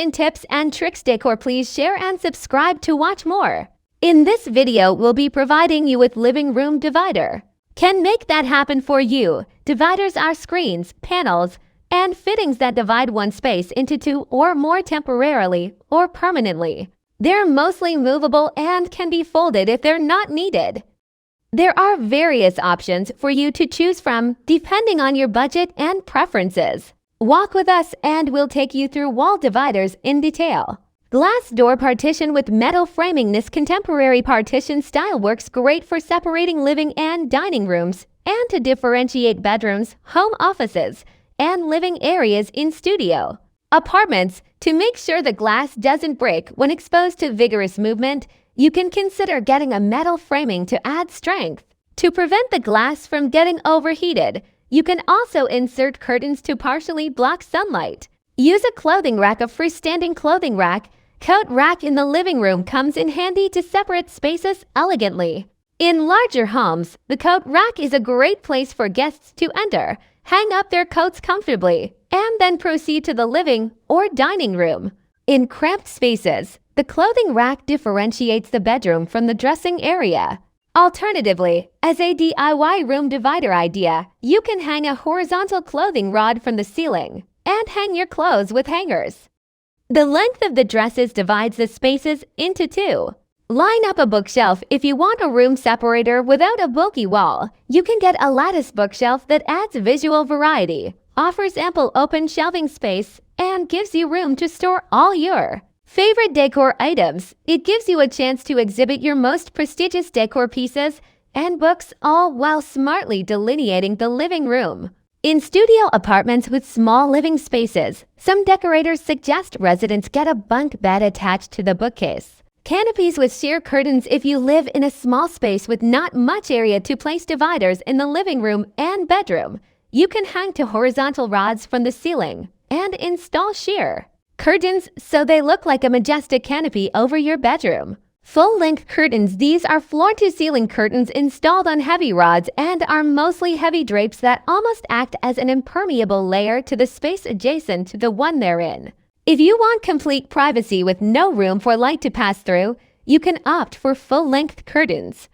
kitchen tips and tricks decor, please share and subscribe to watch more. In this video, we'll be providing you with living room divider. Can make that happen for you. Dividers are screens, panels, and fittings that divide one space into two or more temporarily or permanently. They're mostly movable and can be folded if they're not needed. There are various options for you to choose from depending on your budget and preferences. Walk with us and we'll take you through wall dividers in detail. Glass door partition with metal framing. This contemporary partition style works great for separating living and dining rooms and to differentiate bedrooms, home offices, and living areas in studio apartments. To make sure the glass doesn't break when exposed to vigorous movement, you can consider getting a metal framing to add strength. To prevent the glass from getting overheated, you can also insert curtains to partially block sunlight. Use a clothing rack. A freestanding clothing rack, coat rack in the living room comes in handy to separate spaces elegantly. In larger homes, the coat rack is a great place for guests to enter, hang up their coats comfortably, and then proceed to the living or dining room. In cramped spaces, the clothing rack differentiates the bedroom from the dressing area. Alternatively, as a DIY room divider idea, you can hang a horizontal clothing rod from the ceiling and hang your clothes with hangers. The length of the dresses divides the spaces into two. Line up a bookshelf. If you want a room separator without a bulky wall, you can get a lattice bookshelf that adds visual variety, offers ample open shelving space, and gives you room to store all your favorite decor items. It gives you a chance to exhibit your most prestigious decor pieces and books, all while smartly delineating the living room. In studio apartments with small living spaces, some decorators suggest residents get a bunk bed attached to the bookcase. Canopies with sheer curtains. If you live in a small space with not much area to place dividers in the living room and bedroom, you can hang to horizontal rods from the ceiling and install sheer curtains so they look like a majestic canopy over your bedroom. Full-length curtains. These are floor-to-ceiling curtains installed on heavy rods and are mostly heavy drapes that almost act as an impermeable layer to the space adjacent to the one they're in. If you want complete privacy with no room for light to pass through, you can opt for full-length curtains.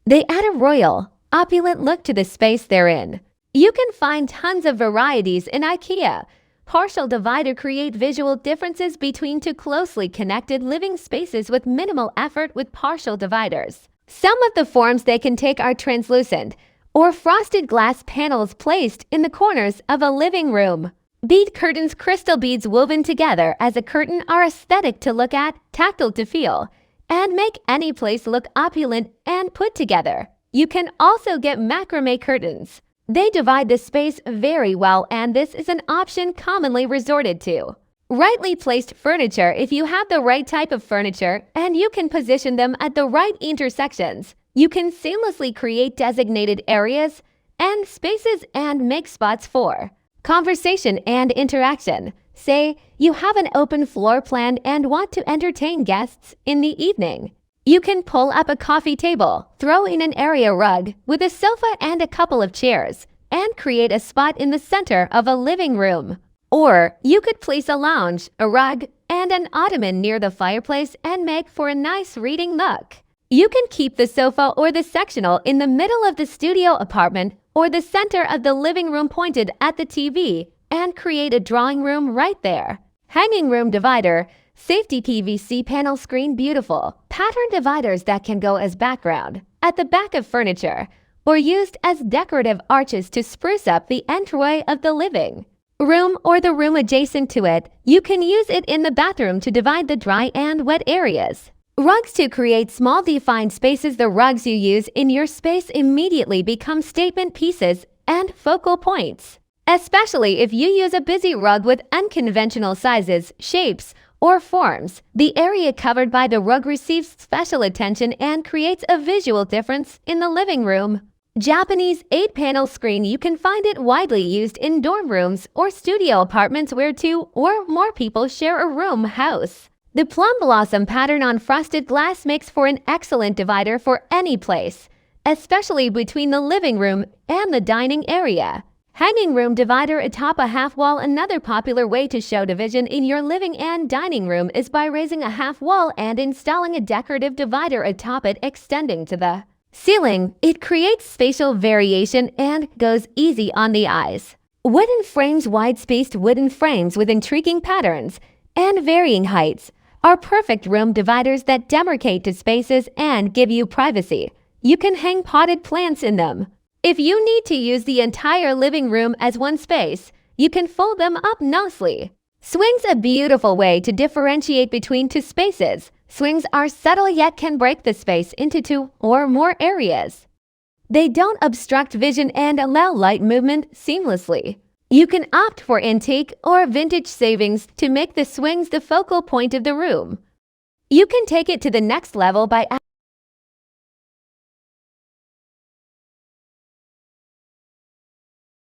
They add a royal, opulent look to the space they're in. You can find tons of varieties in IKEA. Partial divider create visual differences between two closely connected living spaces with minimal effort with partial dividers. Some of the forms they can take are translucent or frosted glass panels placed in the corners of a living room. Bead curtains. Crystal beads woven together as a curtain are aesthetic to look at, tactile to feel, and make any place look opulent and put together. You can also get macrame curtains. They divide the space very well, and this is an option commonly resorted to. Rightly placed furniture. If you have the right type of furniture and you can position them at the right intersections, you can seamlessly create designated areas and spaces and make spots for conversation and interaction. Say you have an open floor plan and want to entertain guests in the evening. You can pull up a coffee table, throw in an area rug with a sofa and a couple of chairs, and create a spot in the center of a living room. Or you could place a lounge, a rug, and an ottoman near the fireplace and make for a nice reading nook. You can keep the sofa or the sectional in the middle of the studio apartment or the center of the living room pointed at the TV and create a drawing room right there. Hanging room divider. Safety PVC panel screen. Beautiful pattern dividers that can go as background at the back of furniture or used as decorative arches to spruce up the entryway of the living room or the room adjacent to it. You can use it in the bathroom to divide the dry and wet areas. Rugs to create small defined spaces. The rugs you use in your space immediately become statement pieces and focal points, especially if you use a busy rug with unconventional sizes, shapes, or forms. The area covered by the rug receives special attention and creates a visual difference in the living room. Japanese 8-panel screen. You can find it widely used in dorm rooms or studio apartments where two or more people share a room house. The plum blossom pattern on frosted glass makes for an excellent divider for any place, especially between the living room and the dining area. Hanging room divider atop a half wall. Another popular way to show division in your living and dining room is by raising a half wall and installing a decorative divider atop it extending to the ceiling. It creates spatial variation and goes easy on the eyes. Wooden frames. Wide-spaced wooden frames with intriguing patterns and varying heights are perfect room dividers that demarcate to spaces and give you privacy. You can hang potted plants in them. If you need to use the entire living room as one space, you can fold them up nicely. Swings. A beautiful way to differentiate between two spaces. Swings are subtle yet can break the space into two or more areas. They don't obstruct vision and allow light movement seamlessly. You can opt for antique or vintage savings to make the swings the focal point of the room. You can take it to the next level by